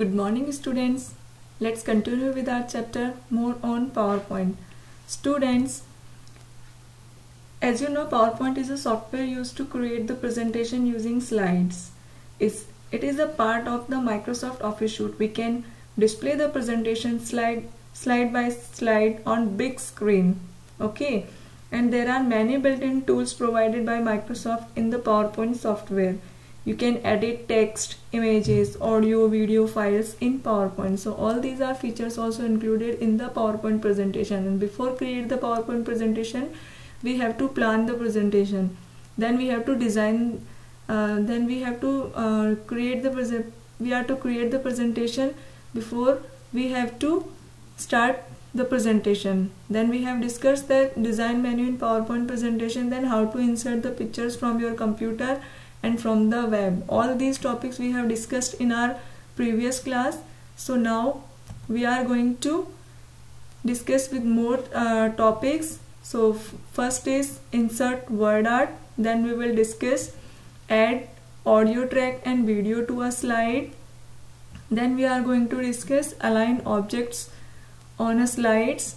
Good morning, students. Let's continue with our chapter more on PowerPoint. Students, as you know, PowerPoint is a software used to create the presentation using slides. It is a part of the Microsoft Office suite. We can display the presentation slide by slide on big screen. Okay, and there are many built-in tools provided by Microsoft in the PowerPoint software. You can edit text, images, audio, video files in PowerPoint. So all these are features also included in the PowerPoint presentation. And before create the PowerPoint presentation, we have to plan the presentation. Then we have to design. Then we have to create the presentation before we have to start the presentation. Then we have discussed the design menu in PowerPoint presentation. Then how to insert the pictures from your computer and from the web. All these topics we have discussed in our previous class. So now we are going to discuss with more topics. So first is insert word art. Then we will discuss add audio track and video to a slide. Then we are going to discuss align objects on a slides.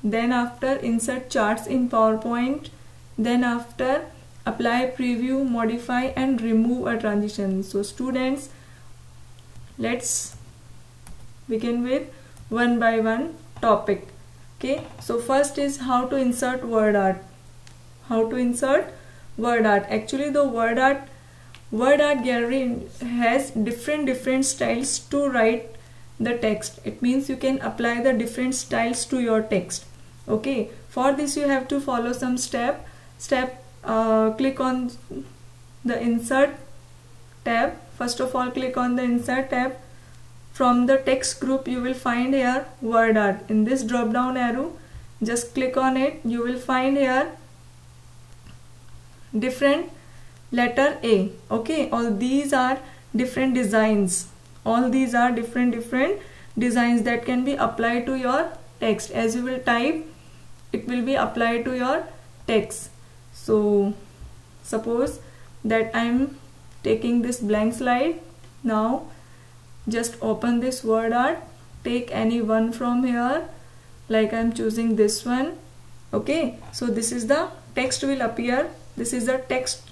Then after insert charts in PowerPoint. Then after apply, preview, modify and remove a transition. So students, let's begin with one by one topic. Okay, so first is how to insert word art. How to insert word art. Actually the word art gallery has different styles to write the text. It means you can apply the different styles to your text. Okay, for this you have to follow some step. Click on the insert tab. First of all, click on the insert tab. From the text group you will find here word art. In this drop down arrow, just click on it. You will find here different letter A. Okay, all these are different designs. All these are different designs that can be applied to your text. As you will type, it will be applied to your text. So suppose that I am taking this blank slide. Now just open this word art, take any one from here, like I am choosing this one. Okay, so this is the text will appear. This is the text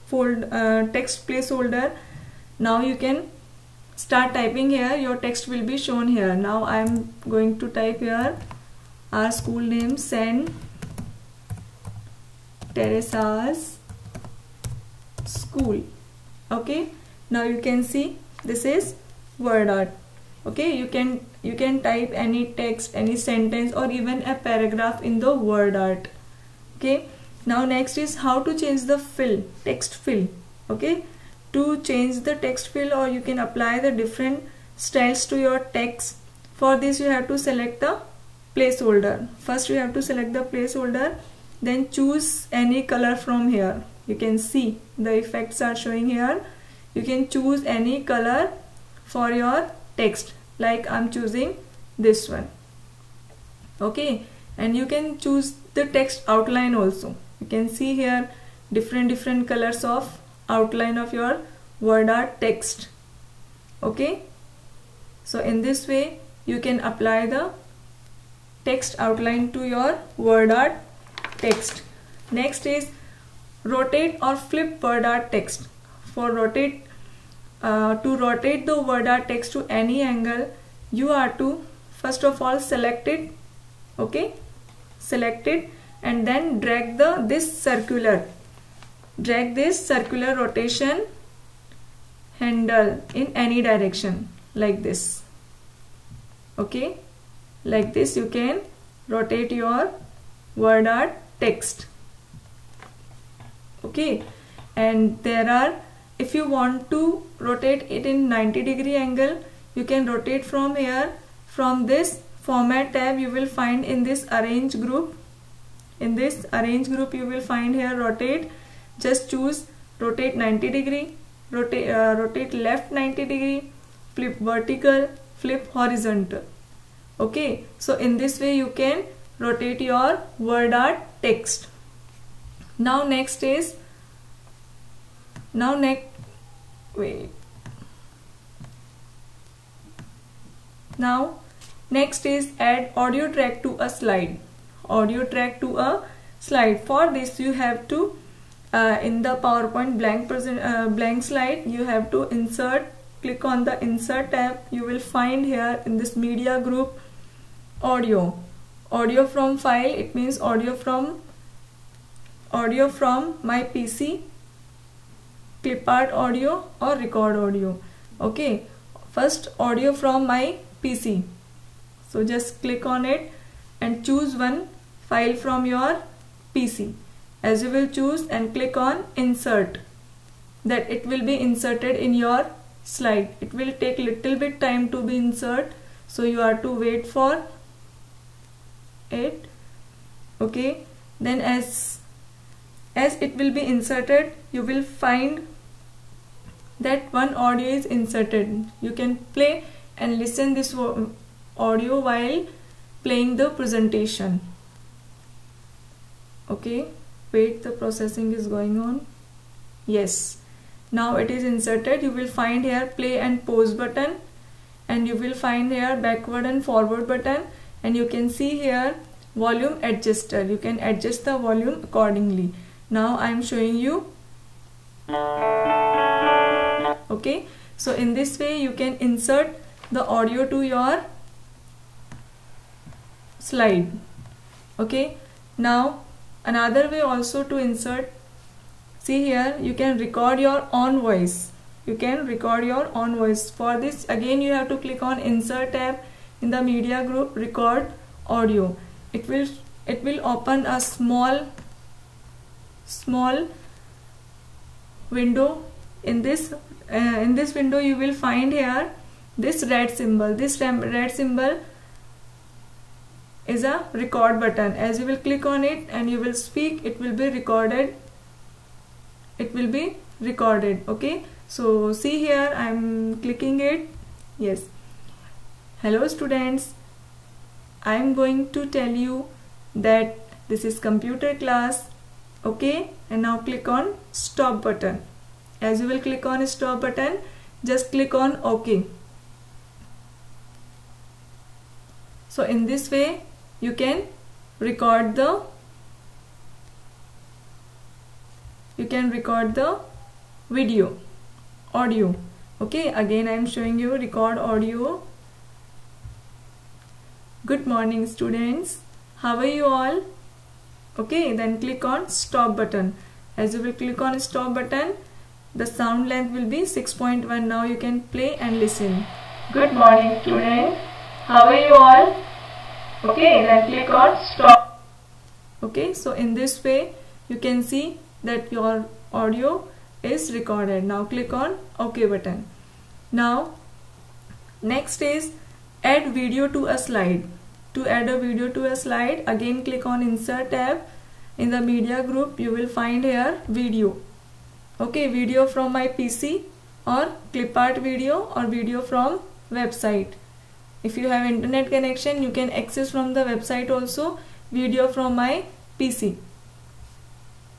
placeholder. Now you can start typing here. Your text will be shown here. Now I am going to type here our school name, St. Teresa's School. Okay, now you can see this is word art. Okay, you can type any text, any sentence or even a paragraph in the word art. Okay, now next is how to change the text fill. Okay, to change the text fill, or you can apply the different styles to your text. For this you have to select the placeholder. First you have to select the placeholder. Then choose any color from here. You can see the effects are showing here. You can choose any color for your text, like I'm choosing this one. Okay, and you can choose the text outline also. You can see here different colors of outline of your word art text. Okay, so in this way you can apply the text outline to your word art text. Next is rotate or flip word art text. For to rotate the word art text to any angle, you are to first of all select it. Okay, select it and then drag this circular rotation handle in any direction, like this. Okay, like this you can rotate your word art text. Okay, and if you want to rotate it in 90-degree angle, you can rotate from here. From this format tab you will find in this arrange group. In this arrange group you will find here rotate. Just choose rotate 90-degree, rotate left 90-degree, flip vertical, flip horizontal. Okay, so in this way you can rotate your word art text. Now next is Now next is add audio track to a slide. Audio track to a slide. For this you have to in the PowerPoint blank slide, you have to insert. Click on the insert tab. You will find here in this media group audio from file. It means audio from my PC, clipart audio or record audio. Okay, first audio from my PC. So just click on it and choose one file from your PC. As you will choose and click on insert, that it will be inserted in your slide. It will take little bit time to be insert, so you have to wait for it. Okay, then as it will be inserted, you will find that one audio is inserted. You can play and listen this audio while playing the presentation. Okay, wait, the processing is going on. Yes, now it is inserted. You will find here play and pause button, and you will find here backward and forward button, and you can see here volume adjuster. You can adjust the volume accordingly. Now I am showing you. Okay, so in this way you can insert the audio to your slide. Okay, now another way also to insert. See here, you can record your own voice. You can record your own voice. For this again you have to click on insert tab in the media group, record audio. It will open a small window. In this window you will find here this red symbol. This red symbol is a record button. As you will click on it and you will speak, it will be recorded. Okay, so see here, I am clicking it. Yes, hello students, I am going to tell you that this is computer class. Okay, and now click on stop button. As you will click on stop button, just click on OK. So in this way you can record the audio. Okay, again I am showing you record audio. Good morning students, how are you all? Okay, then click on stop button. As you will click on stop button, the sound length will be 6.1. Now you can play and listen. Good morning students, how are you all? Okay, then click on stop. Okay, so in this way you can see that your audio is recorded. Now click on OK button. Now next is add video to a slide. To add a video to a slide, again click on insert tab. In the media group you will find here video. Okay, video from my PC or clipart video or video from website. If you have internet connection, you can access from the website also video from my PC.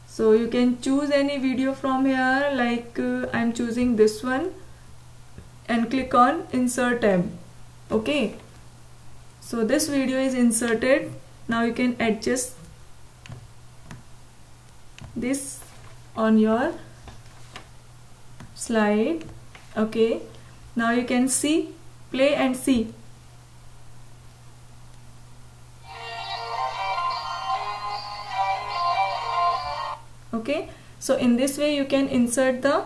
So you can choose any video from here, like I am choosing this one, and click on insert tab. Okay, so this video is inserted. Now you can adjust this on your slide. Okay, now you can see, play and see. Okay, so in this way you can insert the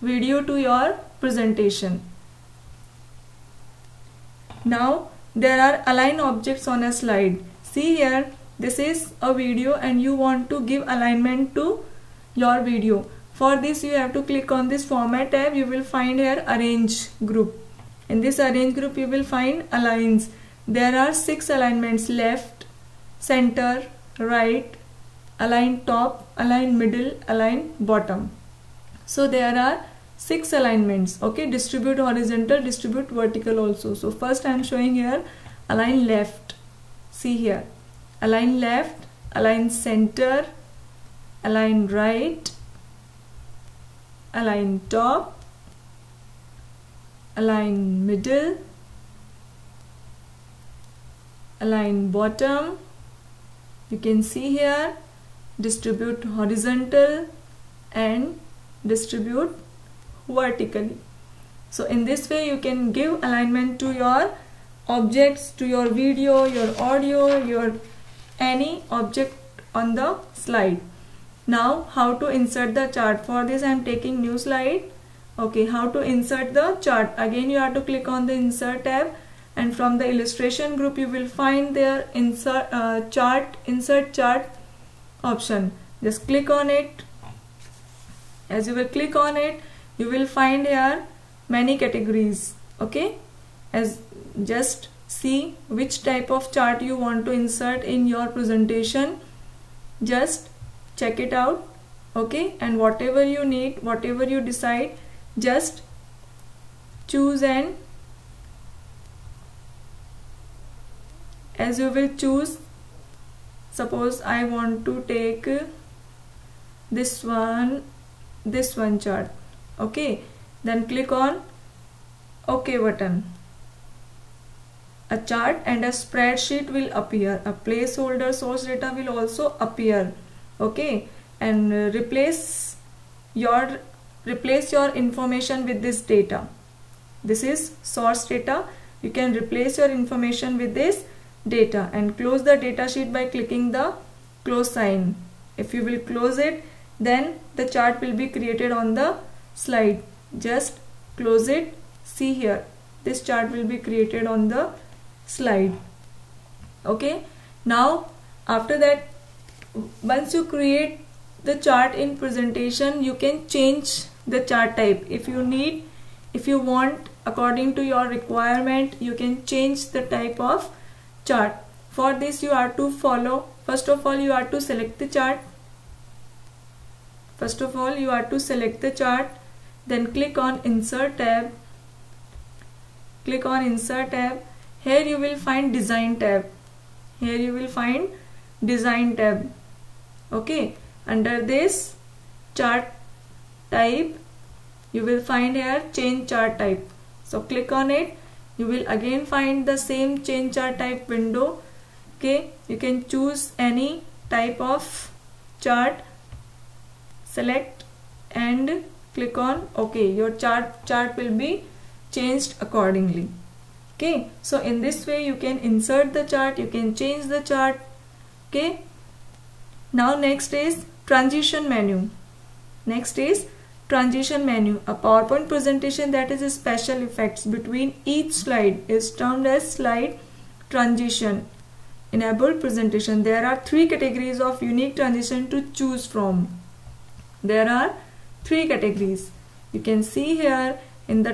video to your presentation. Now there are align objects on a slide. See here, this is a video and you want to give alignment to your video. For this you have to click on this format tab. You will find here arrange group. In this arrange group you will find aligns. There are 6 alignments: left, center, right, align top, align middle, align bottom. So there are 6 alignments. Okay, distribute horizontal, distribute vertical also. So first I am showing here align left. See here, align left, align center, align right, align top, align middle, align bottom, you can see here, distribute horizontal and distribute vertically. So in this way you can give alignment to your objects, to your video, your audio, your any object on the slide. Now how to insert the chart? For this I am taking new slide. Okay, how to insert the chart? Again you have to click on the insert tab, and from the illustration group you will find their insert chart option. Just click on it. As you will click on it, you will find here many categories. Okay, as just see which type of chart you want to insert in your presentation. Just check it out. Okay, and whatever you need, whatever you decide, just choose. And as you will choose, suppose I want to take this one chart. Okay, then click on OK button. A chart and a spreadsheet will appear. A placeholder source data will also appear. Okay, and replace your information with this data. This is source data. You can replace your information with this data and close the data sheet by clicking the close sign. If you will close it, then the chart will be created on the slide. Just close it. See here, this chart will be created on the slide. Okay, now after that, once you create the chart in presentation, you can change the chart type. If you want, according to your requirement, you can change the type of chart. For this you have to follow, first of all you have to select the chart. Then click on insert tab. Here you will find design tab. Okay, under this chart type you will find here change chart type. So click on it. You will again find the same change chart type window. Okay, you can choose any type of chart, select and click on OK. Your chart will be changed accordingly. Okay, so in this way you can insert the chart, you can change the chart. Okay, now next is transition menu. A PowerPoint presentation that is a special effects between each slide is termed as slide transition. Enabled presentation. There are 3 categories of unique transition to choose from. There are 3 categories. You can see here in the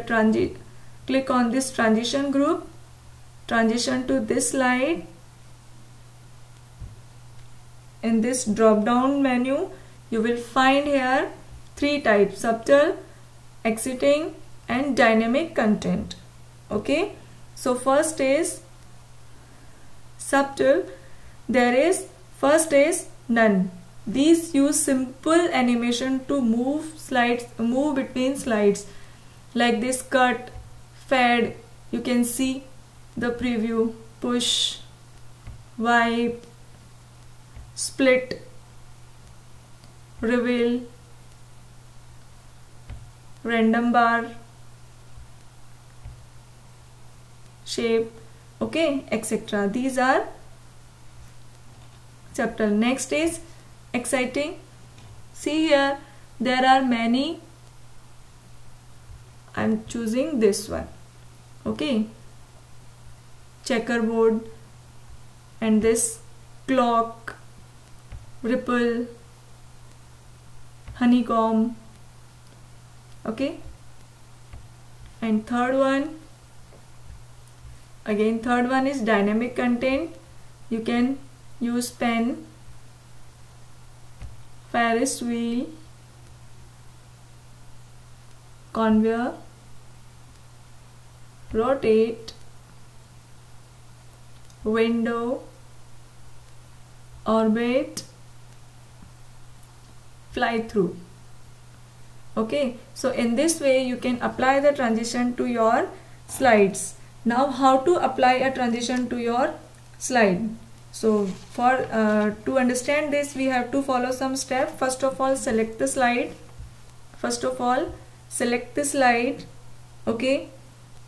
click on this transition group, transition to this slide. In this drop down menu you will find here 3 types: subtle, exiting and dynamic content. Okay, so first is subtle. First is none. These use simple animation to move between slides, like this cut, fade. You can see the preview, push, wipe, split, reveal, random bar, shape, okay, etc. These are subtle. Next is exciting. See here, there are many. I am choosing this one. Okay, checkerboard and this clock, ripple, honeycomb. Okay, and third one is dynamic content. You can use pen, Ferris wheel, conveyor, rotate, window, orbit, fly through. Okay, so in this way you can apply the transition to your slides. Now how to apply a transition to your slide. So for to understand this, we have to follow some steps. First of all, select the slide. Okay,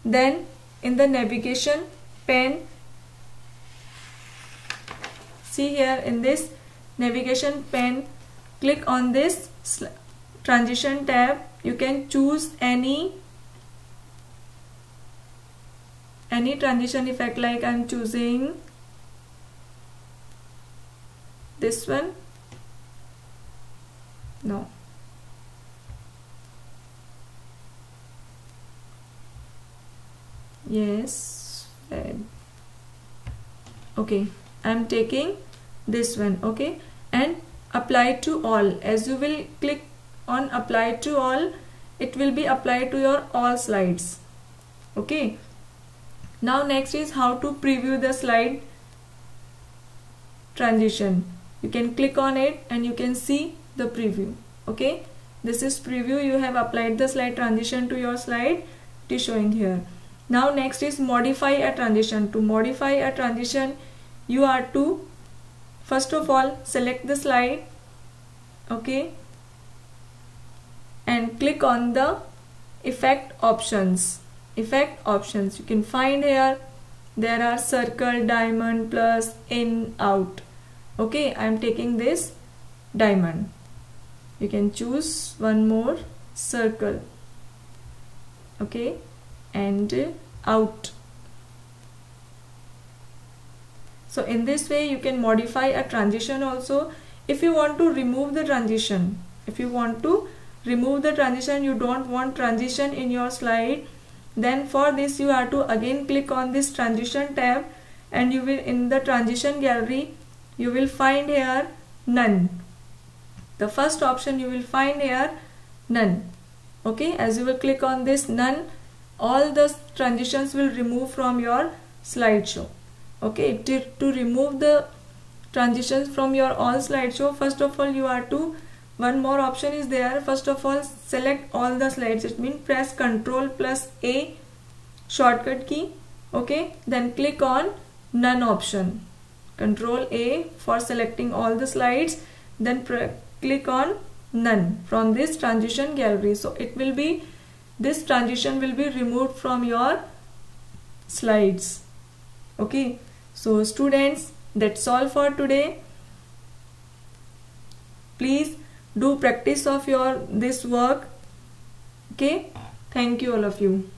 then in the navigation pane, see here in this navigation pane, click on this transition tab. You can choose any transition effect, like I'm choosing this one. No, yes, okay, I'm taking this one. Okay, and apply to all. As you will click on apply to all, it will be applied to your all slides. Okay, now next is how to preview the slide transition. You can click on it and you can see the preview. Okay, this is preview. You have applied the slide transition to your slide. It is showing here. Now next is modify a transition. To modify a transition, you are to first of all select the slide. Okay, and click on the effect options. You can find here there are circle, diamond, plus, in, out. Okay, I am taking this diamond. You can choose one more, circle. Okay, and out. So in this way you can modify a transition also. If you want to remove the transition, you don't want transition in your slide, then for this you have to again click on this transition tab, and you will, in the transition gallery, you will find here none. The first option you will find here none. Okay, as you will click on this none, all the transitions will remove from your slideshow. Okay, to remove the transitions from your all slideshow, first of all you are to, one more option is there. First of all, select all the slides. It means press Ctrl+A shortcut key. Okay, then click on none option. Ctrl+A for selecting all the slides, then click on none from this transition gallery. So it will be, this transition will be removed from your slides. Okay, so students, that's all for today. Please do practice of this work. Okay, thank you all of you.